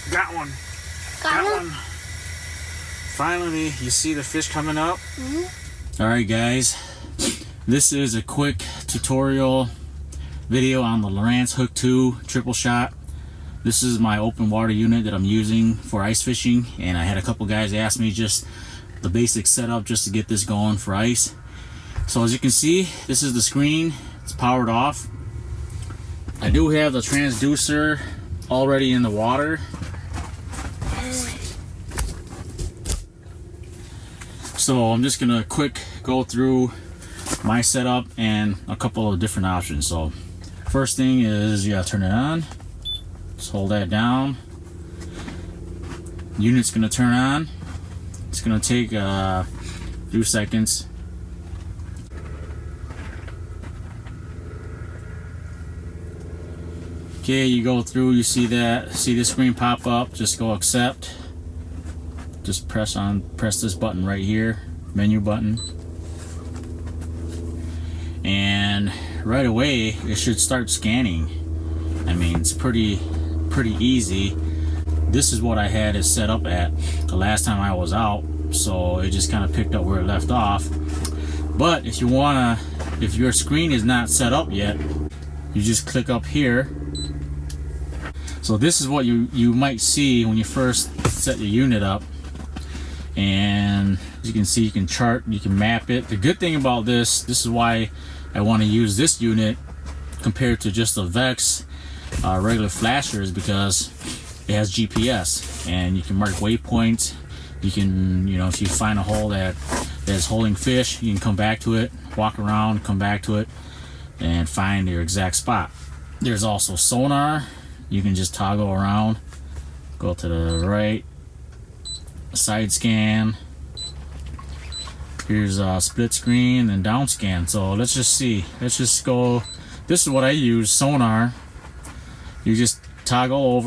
Got one. Got one. Finally, you see the fish coming up? Mm-hmm. Alright guys, this is a quick tutorial video on the Lowrance Hook2 Tripleshot. This is my open water unit that I'm using for ice fishing, and I had a couple guys ask me just the basic setup just to get this going for ice. So as you can see, this is the screen. It's powered off. I do have the transducer already in the water. So I'm just gonna quick go through my setup and a couple of different options. So first thing is you gotta turn it on. Just hold that down. Unit's gonna turn on. It's gonna take a few seconds. Okay, you go through, you see the screen pop up, just go accept. Just press this button right here, menu button. And right away it should start scanning. I mean, it's pretty easy. This is what I had it set up at the last time I was out, so it just kind of picked up where it left off. But if your screen is not set up yet, you just click up here. So this is what you might see when you first set your unit up. And as you can see, you can chart, you can map it. The good thing about this is why I want to use this unit compared to just a Vex regular flasher, is because it has GPS and you can mark waypoints. You can, if you find a hole that's holding fish, you can come back to it, walk around, come back to it, and find your exact spot. There's also sonar. You can just toggle around, go to the right, side scan. Here's a split screen and down scan. So let's just see. Let's just go. This is what I use, sonar. You just toggle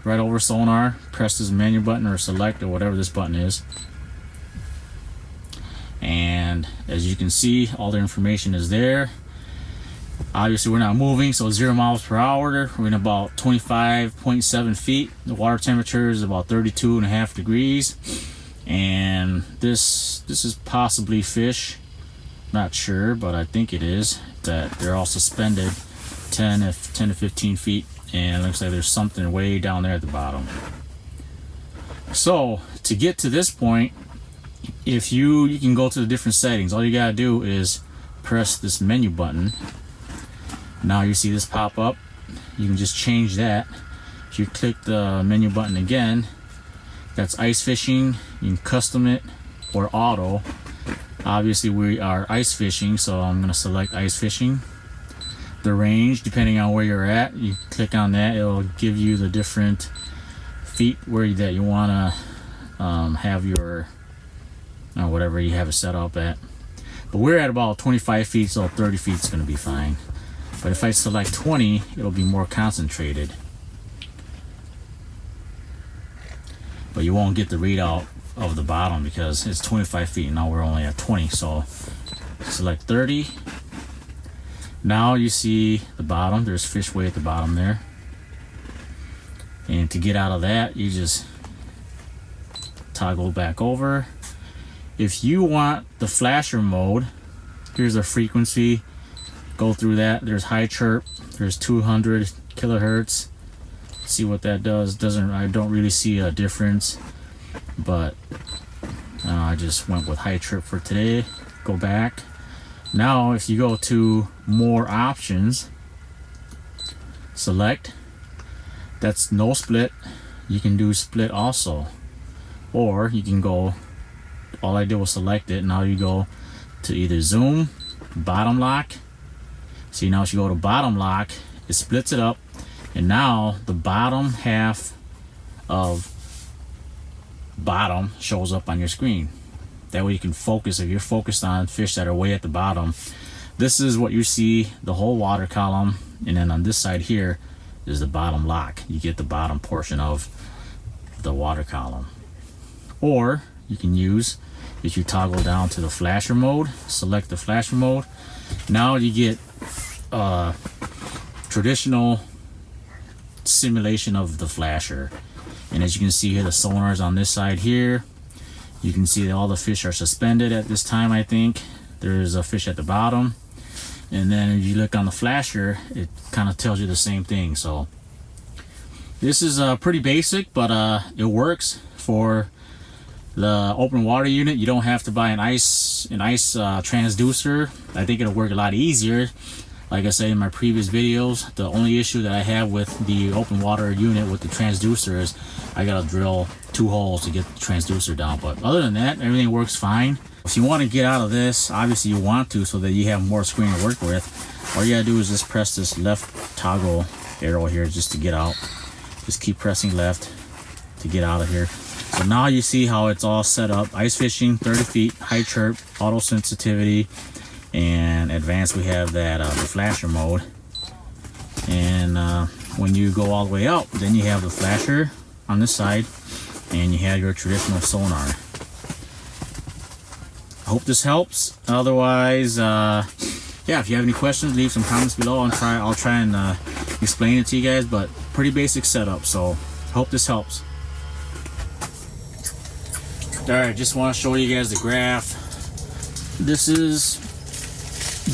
right over sonar, press this menu button or select or whatever this button is. And as you can see, all the information is there. Obviously we're not moving, so 0 miles per hour. We're in about 25.7 feet. The water temperature is about 32.5 degrees. And this is possibly fish. Not sure, but I think it is. That they're all suspended 10 to 15 feet. And it looks like there's something way down there at the bottom. So to get to this point, if you can go to the different settings. All you gotta do is press this menu button. Now you see this pop up. You can just change that. If you click the menu button again, that's ice fishing. You can custom it or auto. Obviously we are ice fishing, so I'm going to select ice fishing. The range, depending on where you're at, you click on that, it'll give you the different feet that you want to have your whatever you have it set up at. But we're at about 25 feet, so 30 feet is going to be fine. But if I select 20, it'll be more concentrated. But you won't get the readout of the bottom because it's 25 feet and now we're only at 20. So select 30. Now you see the bottom. There's fish way at the bottom there. And to get out of that, you just toggle back over. If you want the flasher mode, here's the frequency. Go through that. There's high chirp. There's 200 kilohertz. See what that does. I don't really see a difference, but I just went with high chirp for today. Go back. Now if you go to more options, select. That's no split. You can do split also, or you can go. All I did was select it. Now you go to either zoom, bottom lock. See, now if you go to bottom lock, it splits it up, and now the bottom half of bottom shows up on your screen. That way you can focus. If you're focused on fish that are way at the bottom, this is what you see, the whole water column, and then on this side here is the bottom lock. You get the bottom portion of the water column. Or you can use, if you toggle down to the flasher mode, select the flasher mode, now you get traditional simulation of the flasher. And as you can see here, the sonar is on this side here. You can see that all the fish are suspended at this time. I think there's a fish at the bottom, and then if you look on the flasher, it kind of tells you the same thing. So this is pretty basic, but it works for the open water unit. You don't have to buy an ice transducer. I think it'll work a lot easier. Like I said in my previous videos, the only issue that I have with the open water unit with the transducer is I gotta drill 2 holes to get the transducer down. But other than that, everything works fine. If you want to get out of this, obviously you want to, so that you have more screen to work with, all you gotta do is just press this left toggle arrow here just to get out. Just keep pressing left to get out of here. So now you see how it's all set up. Ice fishing, 30 feet, high chirp, auto sensitivity, and advanced we have that the flasher mode. And when you go all the way up, then you have the flasher on this side, and you have your traditional sonar. I hope this helps. Otherwise, yeah, if you have any questions, leave some comments below. I'll try and explain it to you guys. But pretty basic setup. So hope this helps. All right, just want to show you guys the graph. This is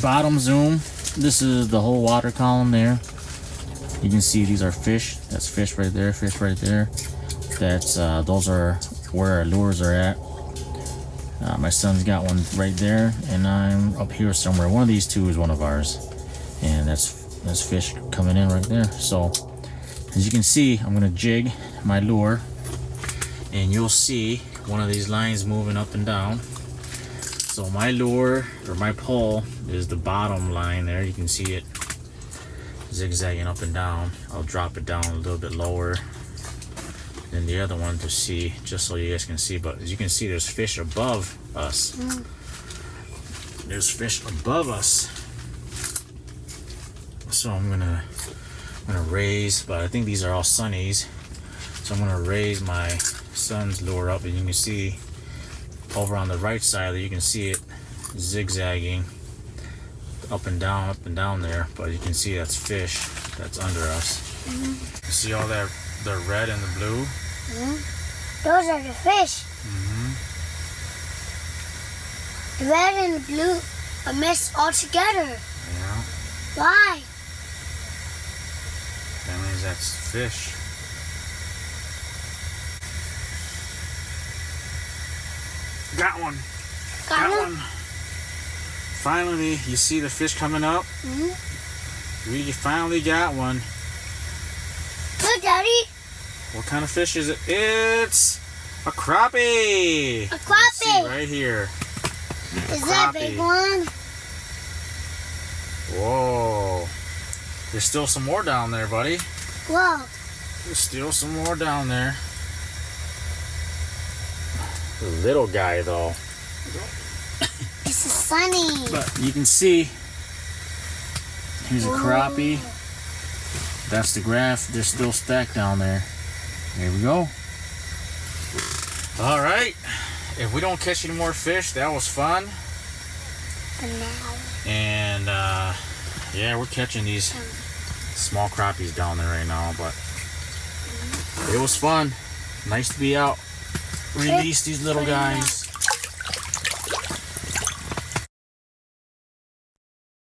bottom zoom. This is the whole water column there. You can see these are fish. That's fish right there, fish right there. That's those are where our lures are at. My son's got one right there, and I'm up here somewhere. One of these two is one of ours, and that's fish coming in right there. So as you can see, I'm gonna jig my lure, and you'll see one of these lines moving up and down. So my lure, or my pole, is the bottom line there. You can see it zigzagging up and down. I'll drop it down a little bit lower than the other one to see, just so you guys can see. But as you can see, there's fish above us. There's fish above us. So I'm gonna raise, but I think these are all sunnies. So I'm gonna raise my son's lure up, and you can see over on the right side there, you can see it zigzagging up and down there. But you can see that's fish that's under us. You see all that, the red and the blue? Those are the fish. The red and the blue are mixed all together. Yeah. Why? That means that's fish. Got one. Got one. Finally, you see the fish coming up? We finally got one. Look, Daddy. What kind of fish is it? It's a crappie. A crappie. See right here. Is that a big one? Whoa. There's still some more down there, buddy. Whoa. There's still some more down there. The little guy, though. This is sunny. But you can see, here's a crappie. That's the graph. They're still stacked down there. Here we go. All right. If we don't catch any more fish, that was fun. And yeah, we're catching these small crappies down there right now, but it was fun. Nice to be out. Release these little guys.